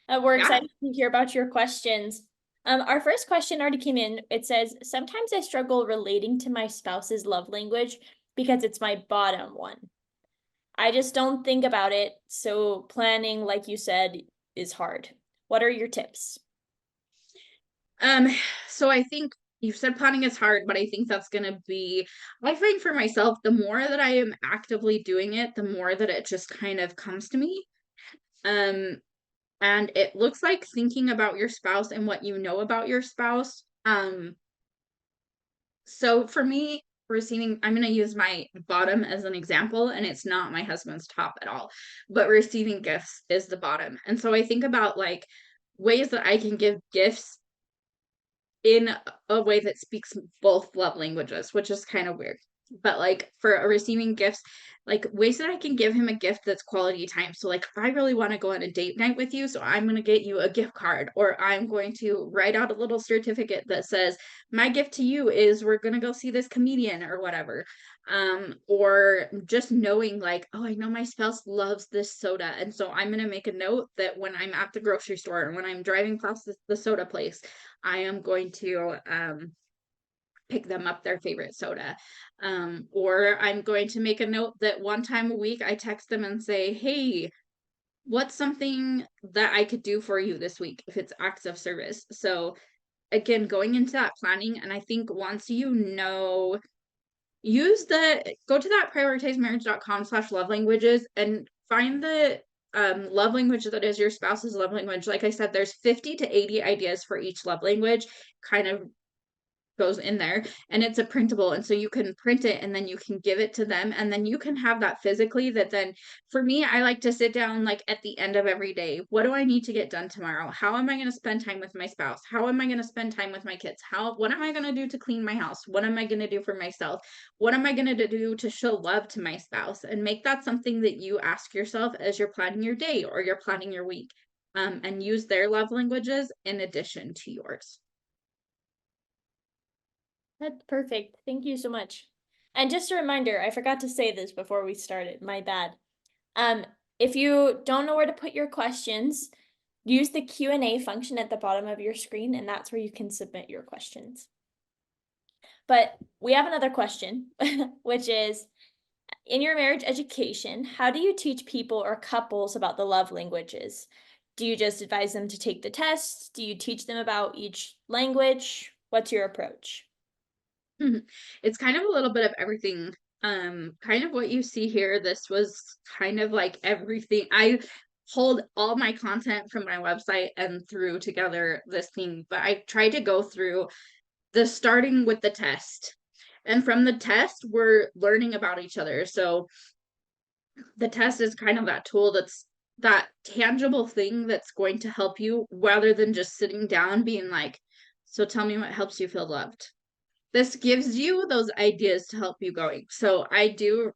We're Yeah. excited to hear about your questions. Our first question already came in. It says, sometimes I struggle relating to my spouse's love language because it's my bottom one. I just don't think about it. So planning, like you said, is hard. What are your tips? Um, so I think you said planning is hard, but I think that's gonna be, I find for myself, the more that I am actively doing it, the more that it just kind of comes to me. Um, and it looks like thinking about your spouse and what you know about your spouse. So for me, receiving, I'm going to use my bottom as an example, and it's not my husband's top at all, but receiving gifts is the bottom. And so I think about like ways that I can give gifts in a way that speaks both love languages, which is kind of weird. But like for receiving gifts, like ways that I can give him a gift that's quality time. So like if I really want to go on a date night with you, so I'm going to get you a gift card, or I'm going to write out a little certificate that says my gift to you is we're going to go see this comedian or whatever. Or just knowing like, oh, I know my spouse loves this soda, and so I'm going to make a note that when I'm at the grocery store and when I'm driving past the soda place, I am going to pick them up their favorite soda. Or I'm going to make a note that one time a week I text them and say, hey, what's something that I could do for you this week if it's acts of service? So again, going into that planning, and I think once you know, go to that prioritizemarriage.com/love languages and find the love language that is your spouse's love language. Like I said, there's 50 to 80 ideas for each love language, kind of goes in there, and it's a printable, and so you can print it and then you can give it to them, and then you can have that physically. That then for me, I like to sit down like at the end of every day, what do I need to get done tomorrow? How am I going to spend time with my spouse? How am I going to spend time with my kids? What am I going to do to clean my house? What am I going to do for myself? What am I going to do to show love to my spouse? And make that something that you ask yourself as you're planning your day or you're planning your week. And use their love languages in addition to yours. That's perfect. Thank you so much. And just a reminder, I forgot to say this before we started. My bad. Um, if you don't know where to put your questions, use the Q&A function at the bottom of your screen, and that's where you can submit your questions. But we have another question, which is, in your marriage education, how do you teach people or couples about the love languages? Do you just advise them to take the test? Do you teach them about each language? What's your approach? It's kind of a little bit of everything. Kind of what you see here, this was kind of like everything. I pulled all my content from my website and threw together this thing, but I tried to go through the starting with the test. And from the test, we're learning about each other. So the test is kind of that tool that's that tangible thing that's going to help you rather than just sitting down being like, so tell me what helps you feel loved. This gives you those ideas to help you going. So I do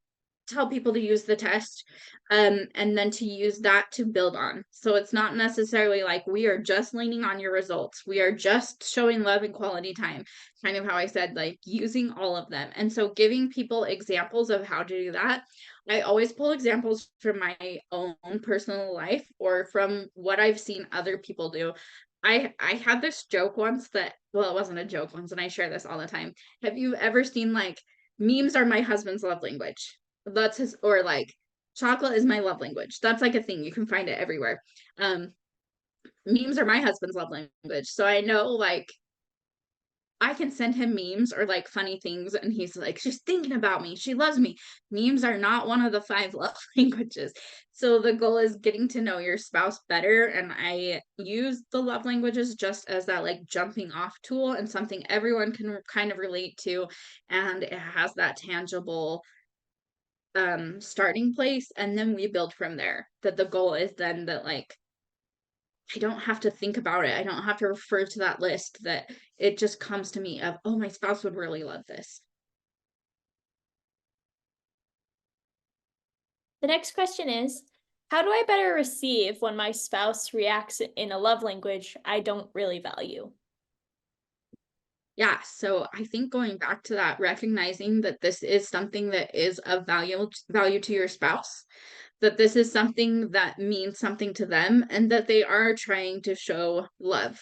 tell people to use the test, and then to use that to build on. So it's not necessarily like we are just leaning on your results. We are just showing love and quality time. Kind of how I said, like using all of them. And so giving people examples of how to do that. I always pull examples from my own personal life or from what I've seen other people do. I had this joke once that, well, it wasn't a joke once, and I share this all the time. Have you ever seen like memes are my husband's love language? That's his, or like chocolate is my love language. That's like a thing. You can find it everywhere. Um, Memes are my husband's love language. So I know like I can send him memes or like funny things, and he's like, she's thinking about me. She loves me. Memes are not one of the 5 love languages. So the goal is getting to know your spouse better. And I use the love languages just as that like jumping off tool and something everyone can kind of relate to. And it has that tangible starting place. And then we build from there. That the goal is then that like I don't have to think about it. I don't have to refer to that list, that it just comes to me of, oh, my spouse would really love this. The next question is, how do I better receive when my spouse reacts in a love language I don't really value? Yeah, so I think going back to that, recognizing that this is something that is of value to your spouse, that this is something that means something to them, and that they are trying to show love.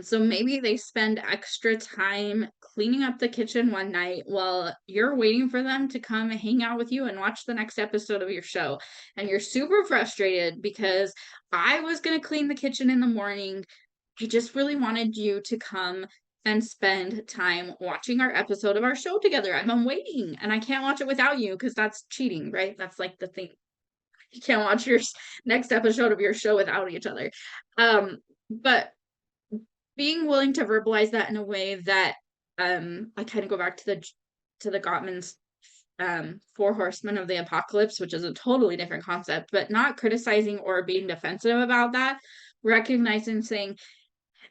So maybe they spend extra time cleaning up the kitchen one night while you're waiting for them to come hang out with you and watch the next episode of your show. And you're super frustrated because I was going to clean the kitchen in the morning. I just really wanted you to come and spend time watching our episode of our show together. I'm waiting and I can't watch it without you because that's cheating, right? That's like the thing. You can't watch your next episode of your show without each other. But being willing to verbalize that in a way that I kind of go back to the Gottman's Four Horsemen of the Apocalypse, which is a totally different concept, but not criticizing or being defensive about that, recognizing saying,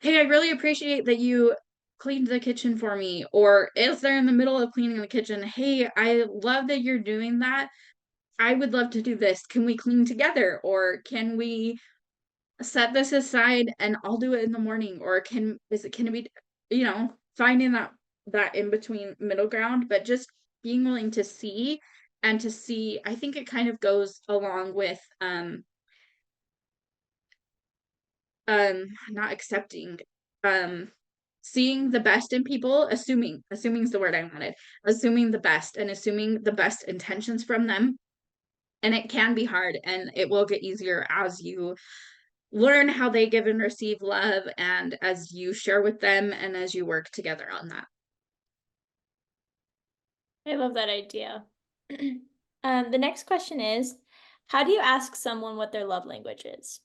hey, I really appreciate that you cleaned the kitchen for me, or is there in the middle of cleaning the kitchen, hey, I love that you're doing that. I would love to do this. Can we clean together? Or can we set this aside and I'll do it in the morning? Or can it be, finding that in between middle ground, but just being willing to see and to see, I think it kind of goes along with not accepting, um seeing the best in people, assuming is the word I wanted, assuming the best and assuming the best intentions from them. And it can be hard and it will get easier as you learn how they give and receive love and as you share with them and as you work together on that. I love that idea. The next question is, how do you ask someone what their love language is?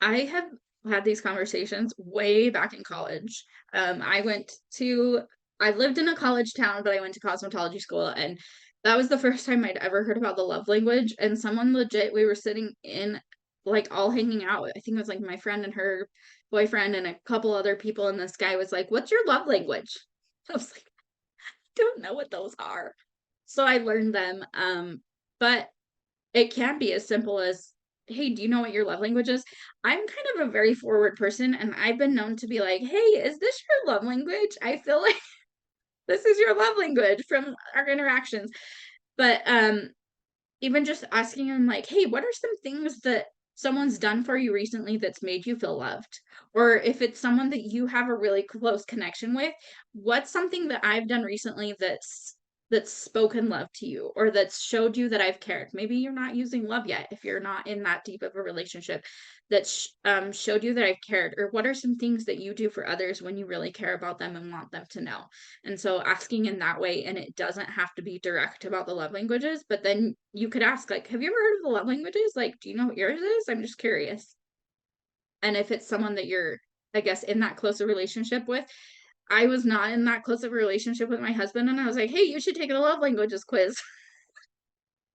I have had these conversations way back in college. I went to, I lived in a college town, but I went to cosmetology school, and that was the first time I'd ever heard about the love language. And someone legit, we were sitting in, like, all hanging out. I think it was like my friend and her boyfriend and a couple other people, and this guy was like, "What's your love language?" I was like, "I don't know what those are." So I learned them. But it can be as simple as, "Hey, do you know what your love language is?" I'm kind of a very forward person, and I've been known to be like, "Hey, is this your love language? I feel like this is your love language from our interactions." But even just asking them like, "Hey, what are some things that someone's done for you recently that's made you feel loved?" Or if it's someone that you have a really close connection with, what's something that I've done recently that's spoken love to you or that's showed you that I've cared? Maybe you're not using love yet if you're not in that deep of a relationship that showed you that I've cared. Or what are some things that you do for others when you really care about them and want them to know? And so asking in that way, and it doesn't have to be direct about the love languages, but then you could ask, like, have you ever heard of the love languages? Like, do you know what yours is? I'm just curious. And if it's someone that you're, I guess, in that close a relationship with, I was not in that close of a relationship with my husband, and I was like, hey, you should take a love languages quiz.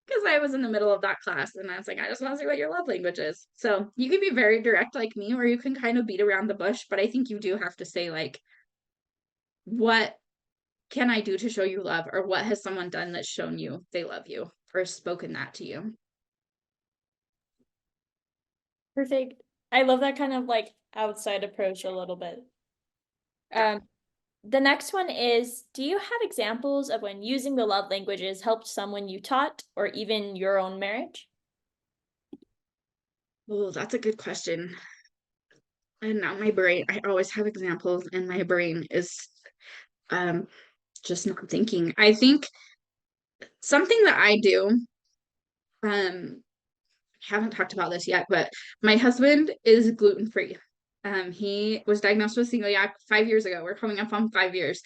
Because I was in the middle of that class, and I was like, I just want to see what your love language is. So you can be very direct like me, or you can kind of beat around the bush, but I think you do have to say, like, what can I do to show you love? Or what has someone done that's shown you they love you or spoken that to you? Perfect. I love that kind of like outside approach a little bit. Yeah. Um, the next one is, do you have examples of when using the love languages helped someone you taught or even your own marriage? Oh, that's a good question. And now my brain, I always have examples, and my brain is um just not thinking. I think something that I do, um, haven't talked about this yet, but my husband is gluten free. He was diagnosed with celiac 5 years ago. We're coming up on 5 years.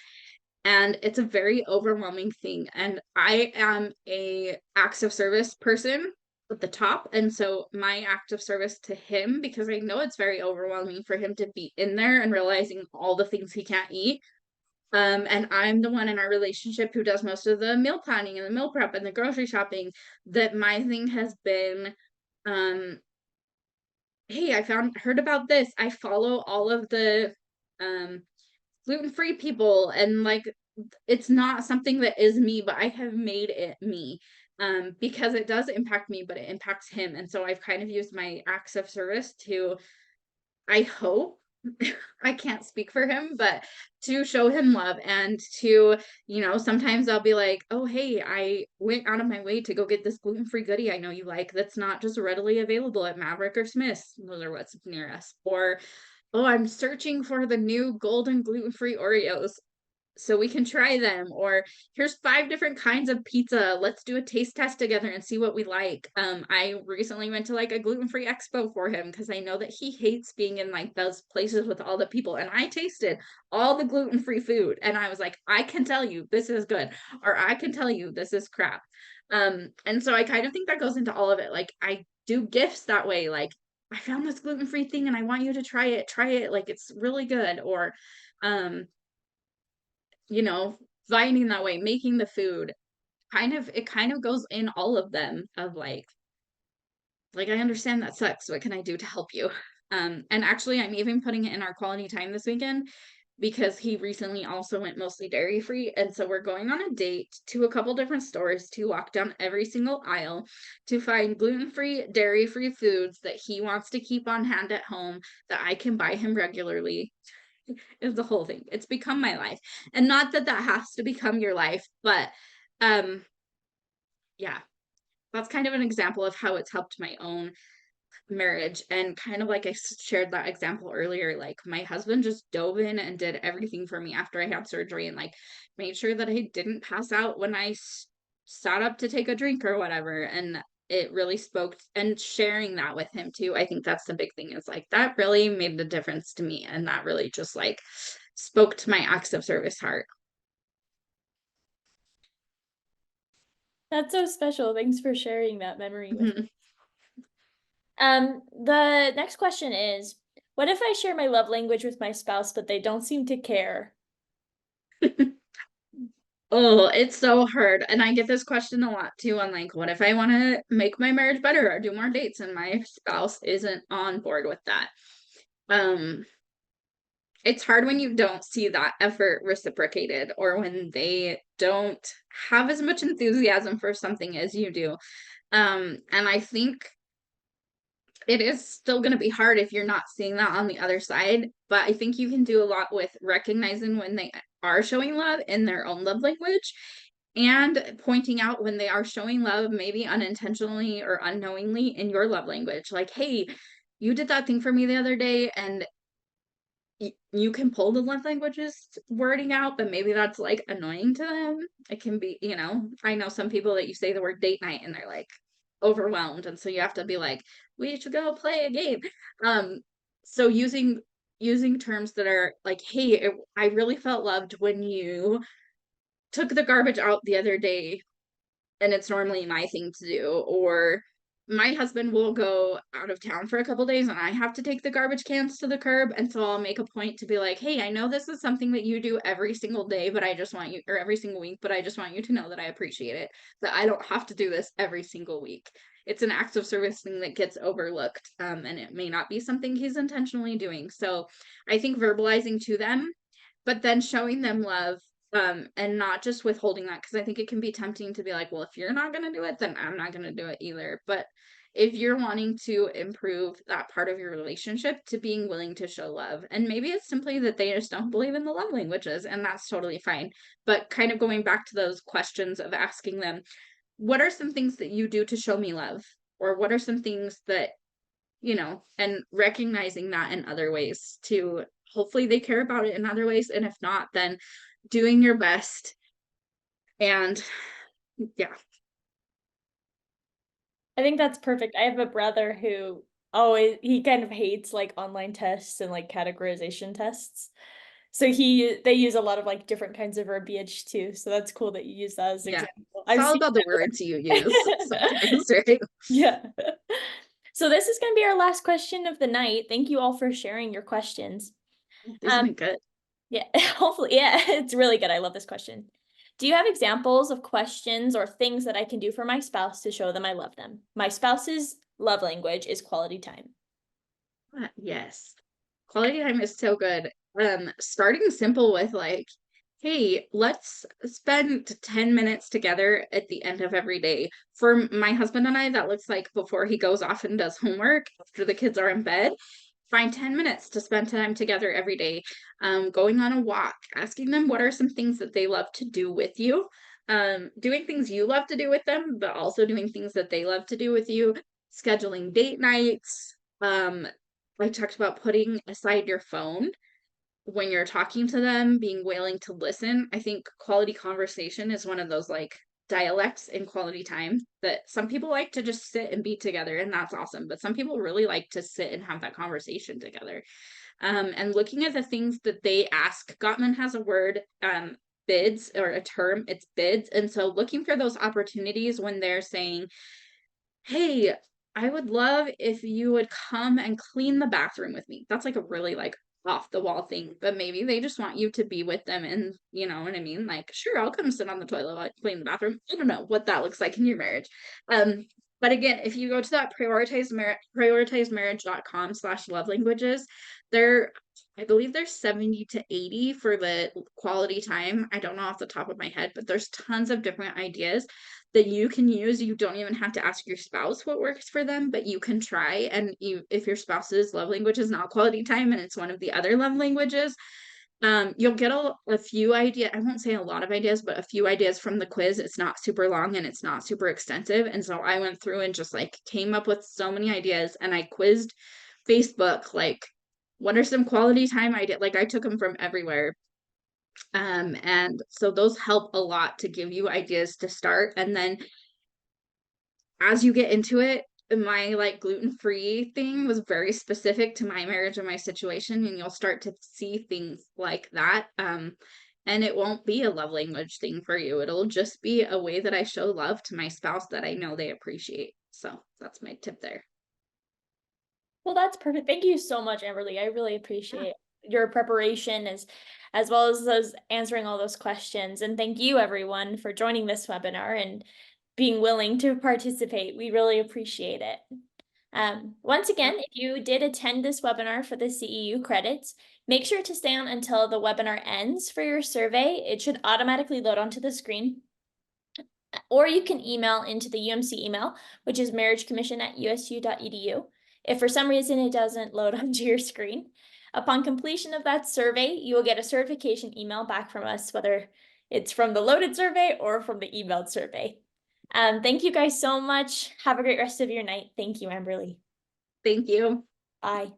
And it's a very overwhelming thing. And I am a acts of service person at the top. And so my act of service to him, because I know it's very overwhelming for him to be in there and realizing all the things he can't eat. And I'm the one in our relationship who does most of the meal planning and the meal prep and the grocery shopping. That my thing has been, um, hey, heard about this. I follow all of the um gluten-free people, and like it's not something that is me, but I have made it me, because it does impact me, but it impacts him. And so I've kind of used my acts of service to, I hope, I can't speak for him, but to show him love and to, sometimes I'll be like, "Oh, hey, I went out of my way to go get this gluten-free goodie I know you like that's not just readily available at Maverick or Smith's." Those are what's near us. Or, "Oh, I'm searching for the new golden gluten-free Oreos so we can try them," or "Here's 5 different kinds of pizza, let's do a taste test together and see what we like." I recently went to like a gluten-free expo for him because I know that he hates being in like those places with all the people, and I tasted all the gluten-free food and I was like, I can tell you this is good, or I can tell you this is crap. And so I kind of think that goes into all of it. Like, I do gifts that way, like, "I found this gluten-free thing and I want you to try it, like it's really good." Or um you know, finding that way, making the food, it kind of goes in all of them of like, "I understand that sucks. What can I do to help you?" And actually, I'm even putting it in our quality time this weekend because he recently also went mostly dairy free. And so we're going on a date to a couple different stores to walk down every single aisle to find gluten free, dairy free foods that he wants to keep on hand at home that I can buy him regularly. Is the whole thing. It's become my life. And not that that has to become your life, but um yeah, that's kind of an example of how it's helped my own marriage. And kind of like shared that example earlier, like my husband just dove in and did everything for me after I had surgery and like made sure that I didn't pass out when sat up to take a drink or whatever. And it really spoke, and sharing that with him too. I think that's the big thing, is like that really made the difference to me, and that really just like spoke to my acts of service heart. That's so special. Thanks for sharing that memory with Mhm. The next question is, what if I share my love language with my spouse, but they don't seem to care? Oh, it's so hard. And I get this question a lot too on like, what if I want to make my marriage better or do more dates and my spouse isn't on board with that? Um, it's hard when you don't see that effort reciprocated, or when they don't have as much enthusiasm for something as you do. And I think it is still going to be hard if you're not seeing that on the other side, but I think you can do a lot with recognizing when they are showing love in their own love language, and pointing out when they are showing love, maybe unintentionally or unknowingly, in your love language. Like, "Hey, you did that thing for me the other day," and you can pull the love languages wording out, but maybe that's like annoying to them. It can be, I know some people that you say the word date night and they're like overwhelmed. And so you have to be like, "We should go play a game." Um, so using terms that are like, "Hey, I really felt loved when you took the garbage out the other day, and it's normally my thing to do." Or, "My husband will go out of town for a couple days and I have to take the garbage cans to the curb, and so I'll make a point to be like, 'Hey, I know this is something that you do every single day, but I just want you, or every single week, but I just want you to know that I appreciate it, that I don't have to do this every single week.'" It's an act of service thing that gets overlooked, and it may not be something he's intentionally doing. So I think verbalizing to them, but then showing them love, and not just withholding that, because I think it can be tempting to be like, "Well, if you're not gonna do it, then I'm not gonna do it either." But if you're wanting to improve that part of your relationship, to being willing to show love. And maybe it's simply that they just don't believe in the love languages, and that's totally fine. But kind of going back to those questions of asking them, "What are some things that you do to show me love?" Or, "What are some things that," and recognizing that in other ways to hopefully they care about it in other ways. And if not, then doing your best. And yeah. I think that's perfect. I have a brother who always he kind of hates like online tests and like categorization tests. So they use a lot of like different kinds of verbiage too. So that's cool that you use that as an Yeah. example. It's I've all seen about the words you use that. sometimes, right? Yeah. So this is going to be our last question of the night. Thank you all for sharing your questions. Isn't Um, it good? yeah, hopefully, yeah, it's really good. I love this question. Do you have examples of questions or things that I can do for my spouse to show them I love them? My spouse's love language is quality time. Yes. Quality time is so good. Starting simple with like, "Hey, let's spend 10 minutes together at the end of every day." For my husband and I, that looks like before he goes off and does homework after the kids are in bed. find 10 minutes to spend time together every day, going on a walk, asking them what are some things that they love to do with you, doing things you love to do with them, but also doing things that they love to do with you, scheduling date nights. I talked about putting aside your phone when you're talking to them, being willing to listen. I think quality conversation is one of those like dialects in quality time that some people like to just sit and be together, and that's awesome. But some people really like to sit and have that conversation together. And looking at the things that they ask, Gottman has a word, bids, or a term, it's bids. And so looking for those opportunities when they're saying, hey, I would love if you would come and clean the bathroom with me. That's like a really like off the wall thing, but maybe they just want you to be with them, and you know what I mean? Like, sure, I'll come sit on the toilet while I clean the bathroom. I don't know what that looks like in your marriage. But again, if you go to that prioritizemarriage.com/love languages, there, I believe there's 70 to 80 for the quality time. I don't know off the top of my head, but there's tons of different ideas that you can use. You don't even have to ask your spouse what works for them, but you can try. And you, if your spouse's love language is not quality time and it's one of the other love languages, you'll get a few ideas. I won't say a lot of ideas, but a few ideas from the quiz. It's not super long and it's not super extensive. And so I went through and just like came up with so many ideas, and I quizzed Facebook, like, what are some quality time ideas? Like, I took them from everywhere. And so those help a lot to give you ideas to start. And then as you get into it, my like gluten-free thing was very specific to my marriage and my situation, and you'll start to see things like that. And it won't be a love language thing for you. It'll just be a way that I show love to my spouse that I know they appreciate. So that's my tip there. Well, that's perfect. Thank you so much, Amberly. I really Yeah. appreciate your preparation as well as those answering all those questions. And thank you everyone for joining this webinar and being willing to participate. We really appreciate it. Once again, if you did attend this webinar for the CEU credits, make sure to stay on until the webinar ends for your survey. It should automatically load onto the screen. Or you can email into the UMC email, which is marriagecommission@usu.edu. If for some reason it doesn't load onto your screen, upon completion of that survey, you will get a certification email back from us, whether it's from the loaded survey or from the emailed survey. Thank you guys so much. Have a great rest of your night. Thank you, Amberly. Thank you. Bye.